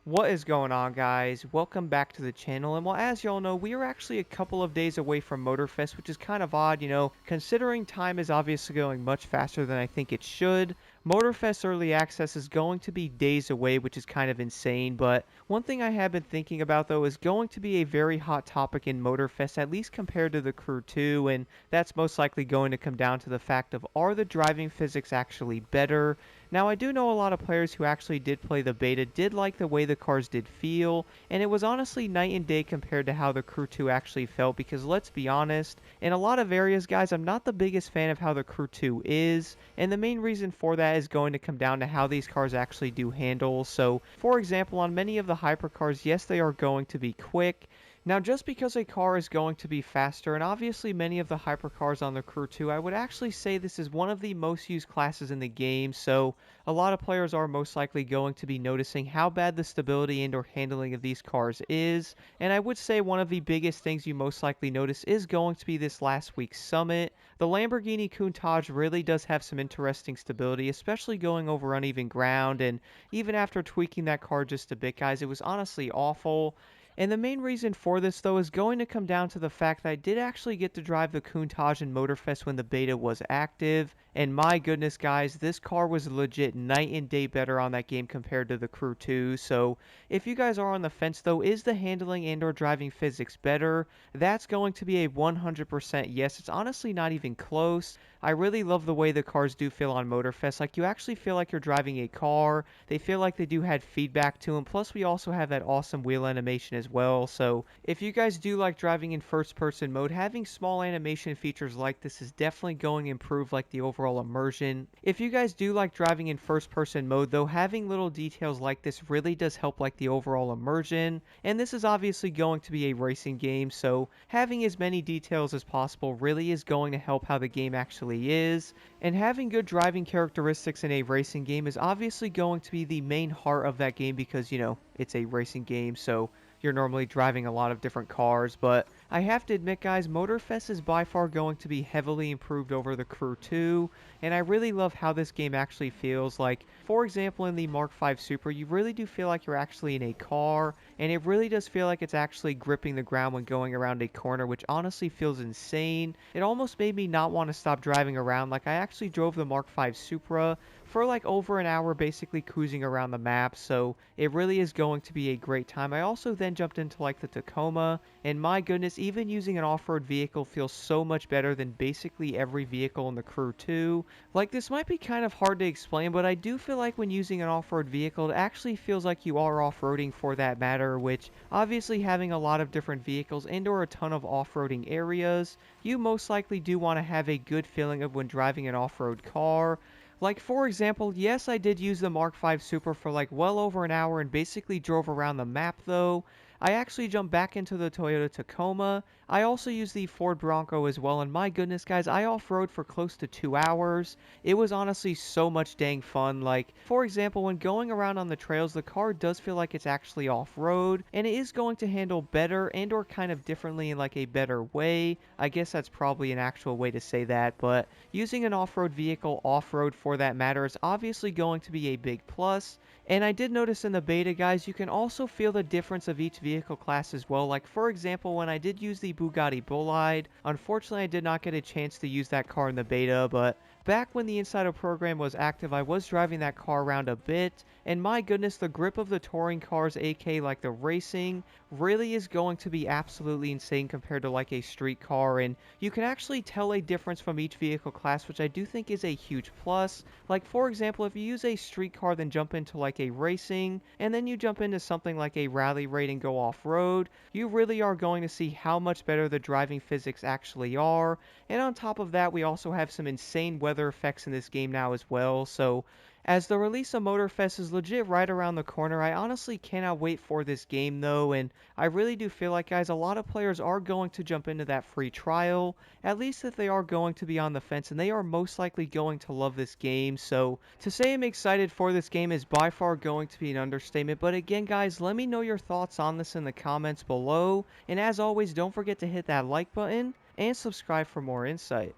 What is going on, guys? Welcome back to the channel. And well, as y'all know, we are actually a couple of days away from Motorfest, which is kind of odd, considering time is obviously going much faster than I think it should. Motorfest Early Access is going to be days away, which is kind of insane. But one thing I have been thinking about, though, is going to be a very hot topic in Motorfest, at least compared to the Crew 2. And that's most likely going to come down to the fact of, are the driving physics actually better? Now, I do know a lot of players who actually did play the beta did like the way the cars did feel, and it was honestly night and day compared to how the Crew 2 actually felt, because let's be honest, in a lot of areas, guys, I'm not the biggest fan of how the Crew 2 is, and the main reason for that is going to come down to how these cars actually do handle. So, for example, on many of the hypercars, yes, they are going to be quick. Now, just because a car is going to be faster, and obviously many of the hypercars on the Crew 2, I would actually say this is one of the most used classes in the game, so a lot of players are most likely going to be noticing how bad the stability and or handling of these cars is, and I would say one of the biggest things you most likely notice is going to be this last week's summit. The Lamborghini Countach really does have some interesting stability, especially going over uneven ground, and even after tweaking that car just a bit, guys, it was honestly awful. And the main reason for this, though, is going to come down to the fact that I did actually get to drive the Countach in Motorfest when the beta was active. And my goodness, guys, this car was legit night and day better on that game compared to the Crew 2. So if you guys are on the fence, though, is the handling and or driving physics better? That's going to be a 100% yes. It's honestly not even close. I really love the way the cars do feel on Motorfest. Like, you actually feel like you're driving a car. They feel like they do have feedback to them. Plus, we also have that awesome wheel animation as well. So, if you guys do like driving in first-person mode, having small animation features like this is definitely going to improve, like, the overall immersion. If you guys do like driving in first-person mode, though, having little details like this really does help, like, the overall immersion. And this is obviously going to be a racing game, so having as many details as possible really is going to help how the game actually is, and having good driving characteristics in a racing game is obviously going to be the main heart of that game because, it's a racing game, so you're normally driving a lot of different cars. But I have to admit, guys, Motorfest is by far going to be heavily improved over the Crew 2, and I really love how this game actually feels. Like, for example, in the Mark V Super, you really do feel like you're actually in a car, and it really does feel like it's actually gripping the ground when going around a corner, which honestly feels insane. It almost made me not want to stop driving around. Like, I actually drove the Mark V Supra for like over an hour, basically cruising around the map, so it really is going to be a great time. I also then jumped into like the Tacoma, and my goodness, even using an off-road vehicle feels so much better than basically every vehicle in the Crew 2. Like, this might be kind of hard to explain, but I do feel like when using an off-road vehicle, it actually feels like you are off-roading for that matter, which obviously having a lot of different vehicles and or a ton of off-roading areas, you most likely do want to have a good feeling of when driving an off-road car. Like, for example, yes, I did use the Mark V Super for like well over an hour and basically drove around the map, though. I actually jumped back into the Toyota Tacoma. I also used the Ford Bronco as well, and my goodness, guys, I off-road for close to 2 hours. It was honestly so much dang fun. Like, for example, when going around on the trails, the car does feel like it's actually off-road, and it is going to handle better and or kind of differently in like a better way. I guess that's probably an actual way to say that, but using an off-road vehicle off-road for that matter is obviously going to be a big plus. And I did notice in the beta, guys, you can also feel the difference of each vehicle class as well. Like, for example, when I did use the Bugatti Bolide, unfortunately I did not get a chance to use that car in the beta, but back when the Insider program was active, I was driving that car around a bit, and my goodness, the grip of the touring cars, aka like the racing, really is going to be absolutely insane compared to like a street car, and you can actually tell a difference from each vehicle class, which I do think is a huge plus. Like, for example, if you use a street car, then jump into like a racing, and then you jump into something like a rally raid and go off-road, you really are going to see how much better the driving physics actually are. And on top of that, we also have some insane weather effects in this game now as well. So as the release of Motorfest is legit right around the corner, I honestly cannot wait for this game, though, and I really do feel like, guys, a lot of players are going to jump into that free trial, at least if they are going to be on the fence, and they are most likely going to love this game. So to say I'm excited for this game is by far going to be an understatement, but again, guys, let me know your thoughts on this in the comments below, and as always, don't forget to hit that like button and subscribe for more insight.